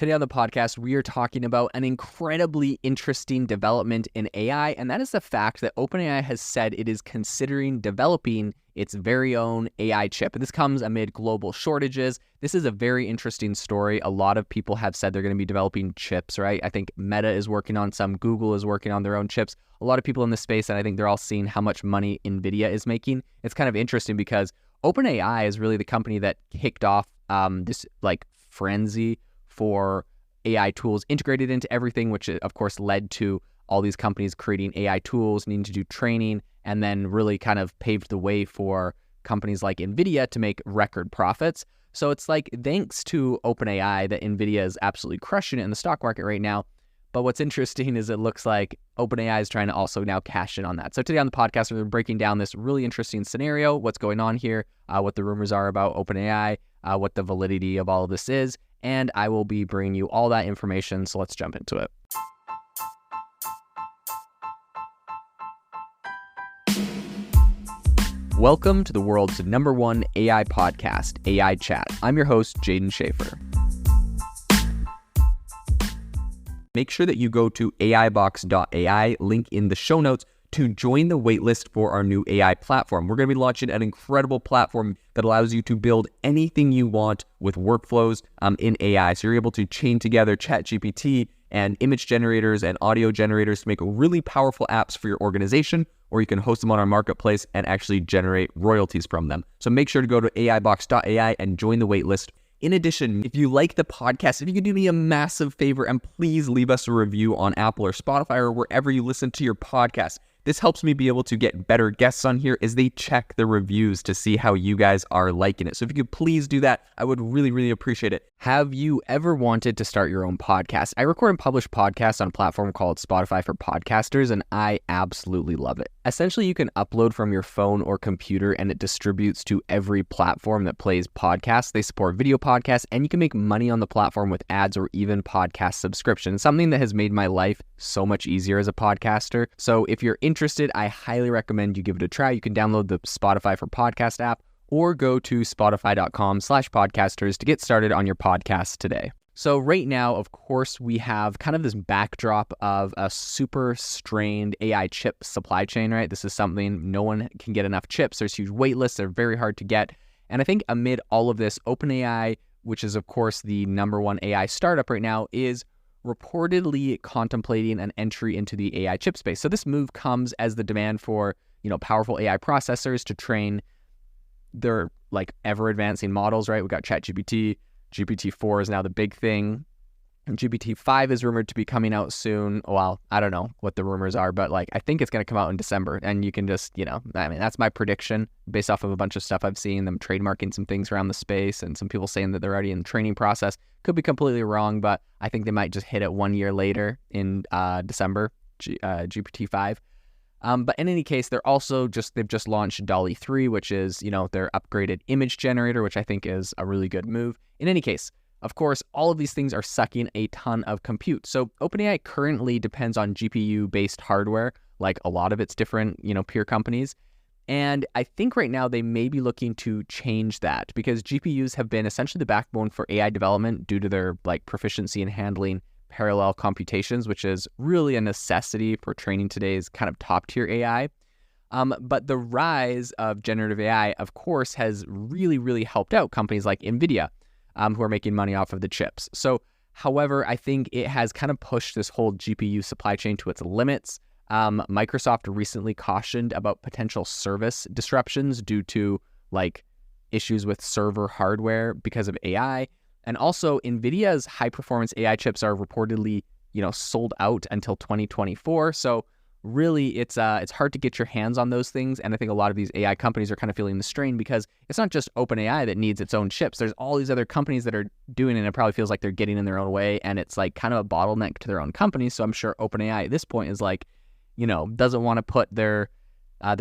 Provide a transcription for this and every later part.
Today on the podcast, we are talking about an incredibly interesting development in AI, and that is the fact that OpenAI has said it is considering developing its very own AI chip. And this comes amid global shortages. This is a very interesting story. A lot of people have said they're going to be developing chips, right? I think Meta is working on some, Google is working on their own chips. A lot of people in this space, and I think they're all seeing how much money NVIDIA is making. It's kind of interesting because OpenAI is really the company that kicked off this frenzy for AI tools integrated into everything, which of course led to all these companies creating AI tools, needing to do training, and then really kind of paved the way for companies like NVIDIA to make record profits. So it's like, thanks to OpenAI that NVIDIA is absolutely crushing it in the stock market right now. But what's interesting is it looks like OpenAI is trying to also now cash in on that. So today on the podcast, we're breaking down this really interesting scenario, what's going on here, what the rumors are about OpenAI, what the validity of all of this is, and I will be bringing you all that information, so let's jump into it. Welcome to the world's #1 AI podcast, AI Chat. I'm your host, Jaden Schaefer. Make sure that you go to aibox.ai, link in the show notes, to join the waitlist for our new AI platform. We're going to be launching an incredible platform that allows you to build anything you want with workflows in AI. So you're able to chain together ChatGPT and image generators and audio generators to make really powerful apps for your organization, or you can host them on our marketplace and actually generate royalties from them. So make sure to go to aibox.ai and join the waitlist. In addition, if you like the podcast, if you could do me a massive favor and please leave us a review on Apple or Spotify or wherever you listen to your podcast. This helps me be able to get better guests on here as they check the reviews to see how you guys are liking it. So if you could please do that, I would really, really appreciate it. Have you ever wanted to start your own podcast? I record and publish podcasts on a platform called Spotify for Podcasters, and I absolutely love it. Essentially, you can upload from your phone or computer, and it distributes to every platform that plays podcasts. They support video podcasts, and you can make money on the platform with ads or even podcast subscriptions, something that has made my life so much easier as a podcaster. So if you're interested, I highly recommend you give it a try. You can download the Spotify for Podcast app or go to spotify.com/podcasters to get started on your podcast today. So right now, of course, we have kind of this backdrop of a super strained AI chip supply chain, right? This is something no one can get enough chips. There's huge wait lists. They're very hard to get. And I think amid all of this, OpenAI, which is of course the #1 AI startup right now, is reportedly contemplating an entry into the AI chip space. So this move comes as the demand for, powerful AI processors to train their ever advancing models, right? We've got ChatGPT, GPT-4 is now the big thing. And GPT-5 is rumored to be coming out soon. Well, I don't know what the rumors are, but I think it's going to come out in December. And you can just, that's my prediction based off of a bunch of stuff I've seen, them trademarking some things around the space and some people saying that they're already in the training process. Could be completely wrong, but I think they might just hit it 1 year later in December, GPT-5. But in any case, they've just launched DALL-E 3, which is, their upgraded image generator, which I think is a really good move. In any case, of course, all of these things are sucking a ton of compute. So OpenAI currently depends on GPU-based hardware, like a lot of its different, peer companies. And I think right now they may be looking to change that because GPUs have been essentially the backbone for AI development due to their proficiency in handling parallel computations, which is really a necessity for training today's kind of top-tier AI. But the rise of generative AI, of course, has really, really helped out companies like NVIDIA, who are making money off of the chips. So, however, I think it has kind of pushed this whole GPU supply chain to its limits. Microsoft recently cautioned about potential service disruptions due to issues with server hardware because of AI. And also, NVIDIA's high-performance AI chips are reportedly, sold out until 2024. So really, it's hard to get your hands on those things. And I think a lot of these AI companies are kind of feeling the strain because it's not just OpenAI that needs its own chips. There's all these other companies that are doing it, and it probably feels like they're getting in their own way. And it's kind of a bottleneck to their own company. So I'm sure OpenAI at this point is doesn't want to put their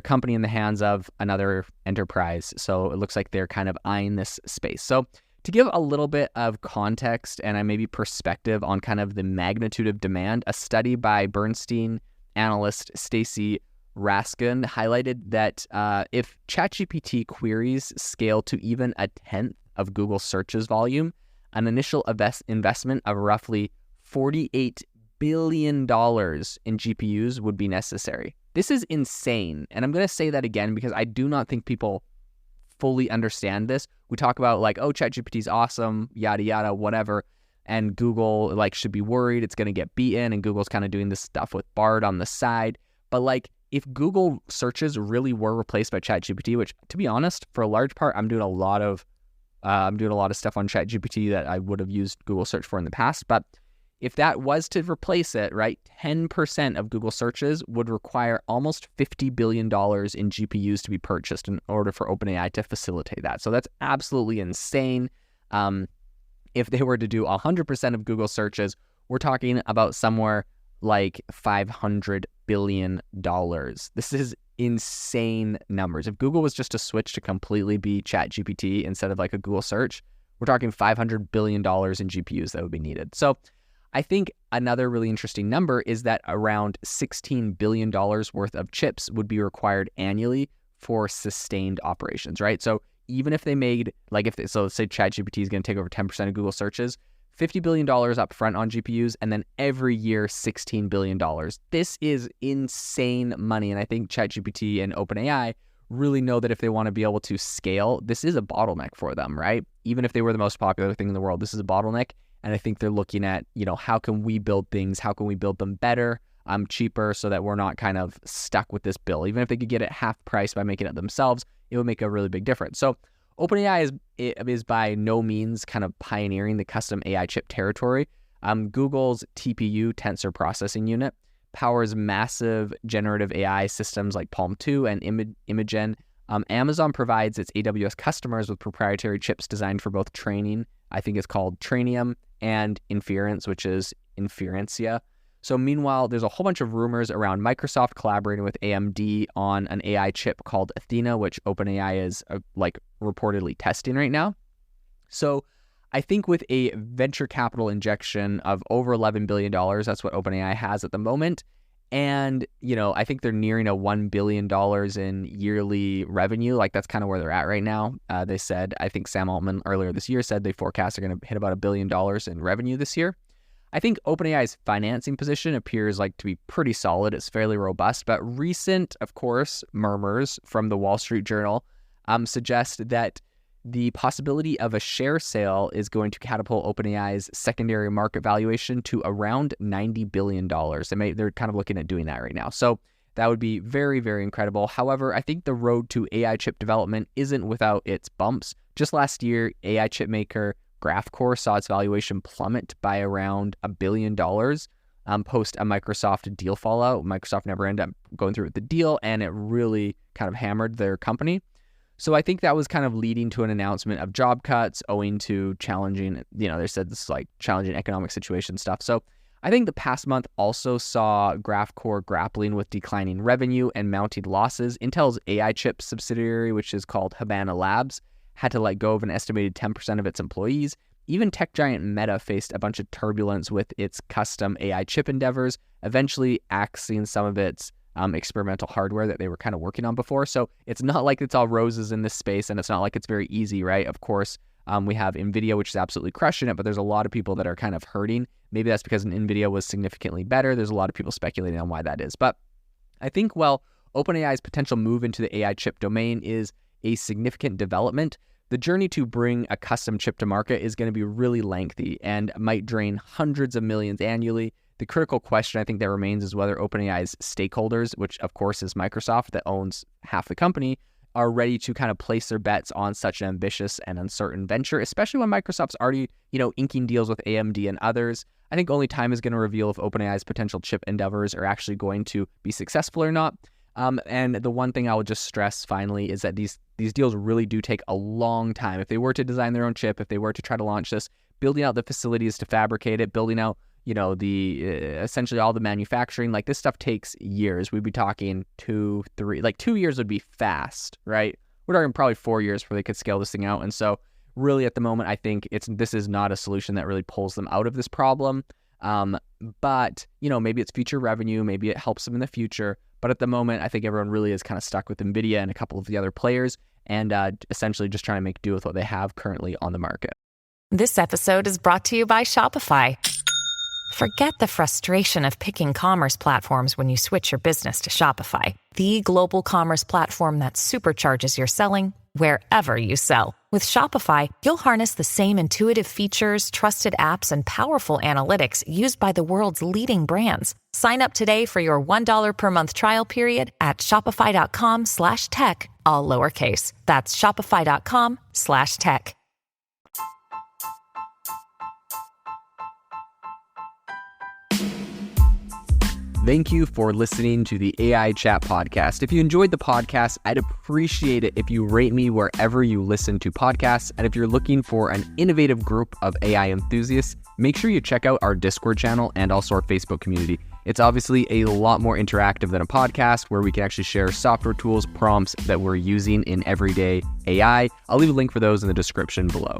company in the hands of another enterprise. So it looks like they're kind of eyeing this space. So to give a little bit of context and maybe perspective on kind of the magnitude of demand, a study by Bernstein analyst Stacy Raskin highlighted that if ChatGPT queries scale to even a tenth of Google searches volume, an initial investment of roughly $48 billion in GPUs would be necessary. This is insane. And I'm going to say that again because I do not think people fully understand this. We talk about like, oh, ChatGPT is awesome, yada, yada, whatever. And Google like should be worried it's going to get beaten. And Google's kind of doing this stuff with Bard on the side. But like if Google searches really were replaced by ChatGPT, which to be honest, for a large part, I'm doing a lot of stuff on ChatGPT that I would have used Google search for in the past. But if that was to replace it, right, 10% of Google searches would require almost $50 billion in GPUs to be purchased in order for OpenAI to facilitate that. So that's absolutely insane. If they were to do 100% of Google searches, we're talking about somewhere like $500 billion. This is insane numbers. If Google was just to switch to completely be ChatGPT instead of like a Google search, we're talking $500 billion in GPUs that would be needed. So I think another really interesting number is that around $16 billion worth of chips would be required annually for sustained operations, right? So even if they made, like so let's say ChatGPT is going to take over 10% of Google searches, $50 billion up front on GPUs, and then every year, $16 billion. This is insane money. And I think ChatGPT and OpenAI really know that if they want to be able to scale, this is a bottleneck for them, right? Even if they were the most popular thing in the world, this is a bottleneck. And I think they're looking at, how can we build things? How can we build them better, cheaper, so that we're not kind of stuck with this bill? Even if they could get it half price by making it themselves, it would make a really big difference. So OpenAI is by no means kind of pioneering the custom AI chip territory. Google's TPU, Tensor Processing Unit, powers massive generative AI systems like Palm 2 and Imagen. Amazon provides its AWS customers with proprietary chips designed for both training, I think it's called Trainium, and inference, which is Inferencia. So meanwhile, there's a whole bunch of rumors around Microsoft collaborating with AMD on an AI chip called Athena, which OpenAI is reportedly testing right now. So I think with a venture capital injection of over $11 billion, that's what OpenAI has at the moment. And, I think they're nearing a $1 billion in yearly revenue. Like that's kind of where they're at right now. They said, I think Sam Altman earlier this year said they forecast they're going to hit about $1 billion in revenue this year. I think OpenAI's financing position appears like to be pretty solid. It's fairly robust, but recent, of course, murmurs from the Wall Street Journal suggest that the possibility of a share sale is going to catapult OpenAI's secondary market valuation to around $90 billion. They're kind of looking at doing that right now. So that would be very, very incredible. However, I think the road to AI chip development isn't without its bumps. Just last year, AI chip maker GraphCore saw its valuation plummet by around $1 billion post a Microsoft deal fallout. Microsoft never ended up going through with the deal, and it really kind of hammered their company. So I think that was kind of leading to an announcement of job cuts owing to challenging, they said this is like challenging economic situation stuff. So I think the past month also saw GraphCore grappling with declining revenue and mounting losses. Intel's AI chip subsidiary, which is called Habana Labs, had to let go of an estimated 10% of its employees. Even tech giant Meta faced a bunch of turbulence with its custom AI chip endeavors, eventually axing some of its experimental hardware that they were kind of working on before. So it's not like it's all roses in this space, and it's not like it's very easy, right? Of course, we have NVIDIA, which is absolutely crushing it, but there's a lot of people that are kind of hurting. Maybe that's because NVIDIA was significantly better. There's a lot of people speculating on why that is. But I think, OpenAI's potential move into the AI chip domain is a significant development. The journey to bring a custom chip to market is going to be really lengthy and might drain hundreds of millions annually. The critical question I think that remains is whether OpenAI's stakeholders, which of course is Microsoft that owns half the company, are ready to kind of place their bets on such an ambitious and uncertain venture, especially when Microsoft's already, inking deals with AMD and others. I think only time is going to reveal if OpenAI's potential chip endeavors are actually going to be successful or not. And the one thing I would just stress finally is that these deals really do take a long time. If they were to design their own chip, if they were to try to launch this, building out the facilities to fabricate it, building out, essentially all the manufacturing, like this stuff takes years. We'd be talking 2 years would be fast, right? We're talking probably 4 years before they could scale this thing out. And so really at the moment, I think this is not a solution that really pulls them out of this problem. But, maybe it's future revenue, maybe it helps them in the future. But at the moment, I think everyone really is kind of stuck with NVIDIA and a couple of the other players and essentially just trying to make do with what they have currently on the market. This episode is brought to you by Shopify. Forget the frustration of picking commerce platforms when you switch your business to Shopify, the global commerce platform that supercharges your selling wherever you sell. With Shopify, you'll harness the same intuitive features, trusted apps, and powerful analytics used by the world's leading brands. Sign up today for your $1 per month trial period at shopify.com/tech, all lowercase. That's shopify.com/tech. Thank you for listening to the AI Chat Podcast. If you enjoyed the podcast, I'd appreciate it if you rate me wherever you listen to podcasts. And if you're looking for an innovative group of AI enthusiasts, make sure you check out our Discord channel and also our Facebook community. It's obviously a lot more interactive than a podcast where we can actually share software tools, prompts that we're using in everyday AI. I'll leave a link for those in the description below.